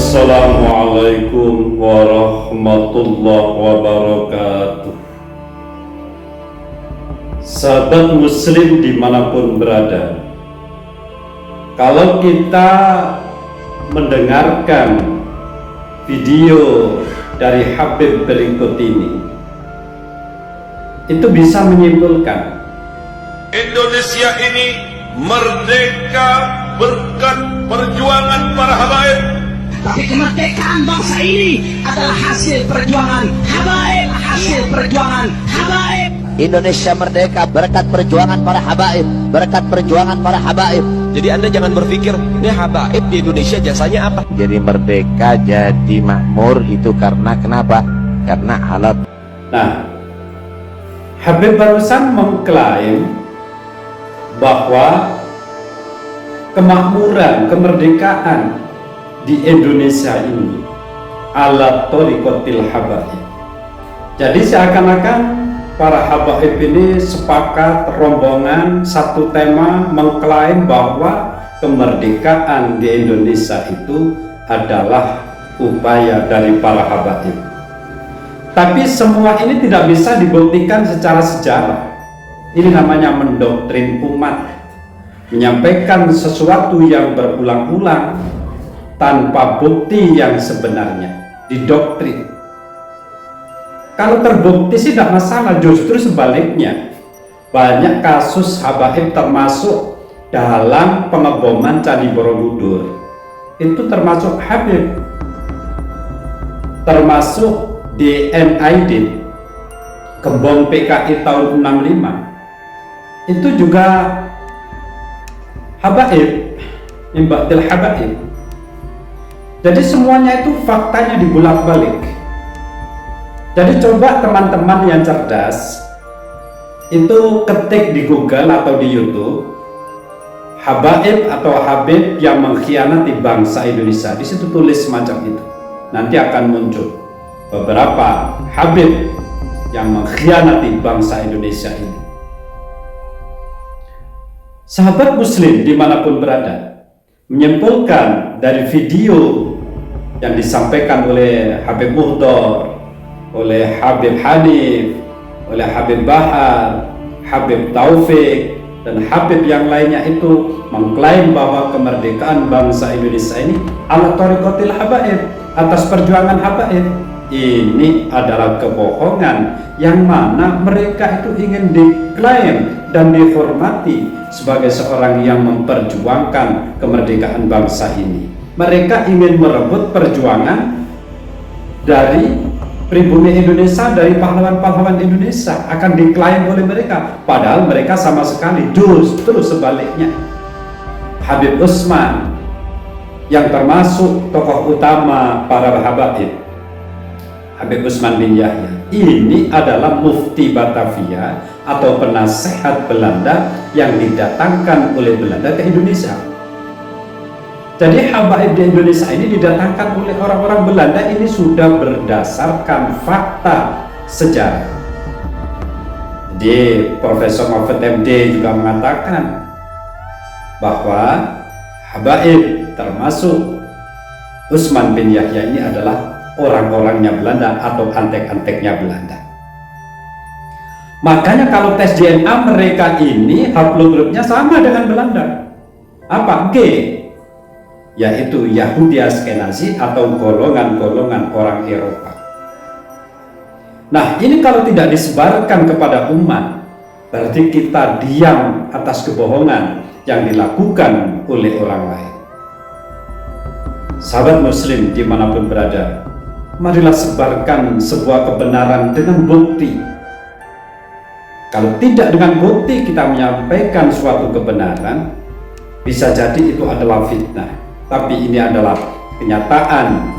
Assalamualaikum warahmatullahi wabarakatuh. Sahabat muslim dimanapun berada, kalau kita mendengarkan video dari Habib berikut ini, itu bisa menyimpulkan Indonesia ini merdeka berkat perjuangan para habaib. Tapi kemerdekaan bangsa ini adalah hasil perjuangan habaib, hasil perjuangan habaib. Indonesia merdeka berkat perjuangan para habaib, berkat perjuangan para habaib. Jadi Anda jangan berpikir ini habaib di Indonesia jasanya apa. Jadi merdeka, jadi makmur itu karena kenapa? Karena alat. Nah, Habib barusan mengklaim bahwa kemakmuran, kemerdekaan di Indonesia ini ala thariqatil habaib. Jadi seakan-akan para habaib ini sepakat rombongan satu tema mengklaim bahwa kemerdekaan di Indonesia itu adalah upaya dari para habaib. Tapi semua ini tidak bisa dibuktikan secara sejarah. Ini namanya mendoktrin umat, menyampaikan sesuatu yang berulang-ulang tanpa bukti yang sebenarnya, didoktrin. Kalau terbukti sih tidak masalah, justru sebaliknya. Banyak kasus habaib termasuk dalam pengeboman Candi Borobudur, itu termasuk Habib, termasuk di NID, Gembong PKI tahun 65, itu juga habaib, Imbatil habaib. Jadi semuanya itu faktanya dibulak-balik. Jadi coba teman-teman yang cerdas itu ketik di Google atau di YouTube habaib atau habib yang mengkhianati bangsa Indonesia. Di situ tulis semacam itu. Nanti akan muncul beberapa habib yang mengkhianati bangsa Indonesia ini. Sahabat muslim dimanapun berada, menyimpulkan dari video yang disampaikan oleh Habib Muhdor, oleh Habib Hanif, oleh Habib Bahar, Habib Taufik, dan Habib yang lainnya itu mengklaim bahwa kemerdekaan bangsa Indonesia ini ala thariqatil habaib, atas perjuangan habaib. Ini adalah kebohongan yang mana mereka itu ingin diklaim dan dihormati sebagai seorang yang memperjuangkan kemerdekaan bangsa ini. Mereka ingin merebut perjuangan dari pribumi Indonesia, dari pahlawan-pahlawan Indonesia, akan diklaim oleh mereka, padahal mereka sama sekali justru sebaliknya. Habib Utsman yang termasuk tokoh utama para habaib, Habib Utsman bin Yahya, ini adalah mufti Batavia atau penasehat Belanda yang didatangkan oleh Belanda ke Indonesia. Jadi habaib di Indonesia ini didatangkan oleh orang-orang Belanda, ini sudah berdasarkan fakta sejarah. Jadi Profesor Mahfud MD juga mengatakan bahwa habaib termasuk Utsman bin Yahya ini adalah orang-orangnya Belanda atau antek-anteknya Belanda. Makanya kalau tes DNA mereka ini haplogrupnya sama dengan Belanda. Apa? G, yaitu Yahudi Askenazi atau golongan-golongan orang Eropa. Nah, ini kalau tidak disebarkan kepada umat, berarti kita diam atas kebohongan yang dilakukan oleh orang lain. Sahabat muslim dimanapun berada, marilah sebarkan sebuah kebenaran dengan bukti. Kalau tidak dengan bukti kita menyampaikan suatu kebenaran, bisa jadi itu adalah fitnah. Tapi ini adalah kenyataan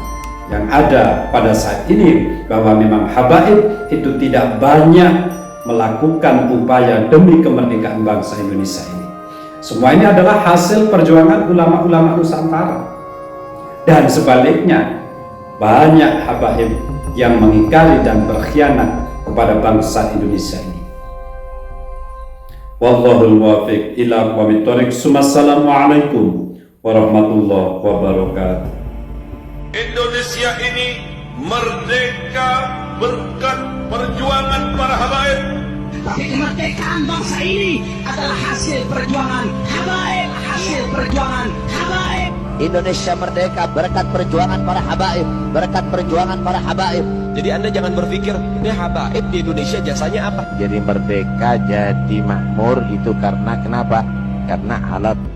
yang ada pada saat ini, bahwa memang habaib itu tidak banyak melakukan upaya demi kemerdekaan bangsa Indonesia ini. Semua ini adalah hasil perjuangan ulama-ulama Nusantara. Dan sebaliknya, banyak habaib yang mengingkari dan berkhianat kepada bangsa Indonesia ini. Wallahul muwaffiq ila aqwamit thoriq. Assalamualaikum warahmatullahi wabarakatuh. Indonesia ini merdeka berkat perjuangan para habaib. Tapi kemerdekaan bangsa ini adalah hasil perjuangan habaib, hasil perjuangan habaib. Indonesia merdeka berkat perjuangan para habaib, berkat perjuangan para habaib. Jadi Anda jangan berpikir ini habaib di Indonesia jasanya apa. Jadi merdeka, jadi makmur itu karena kenapa? Karena alat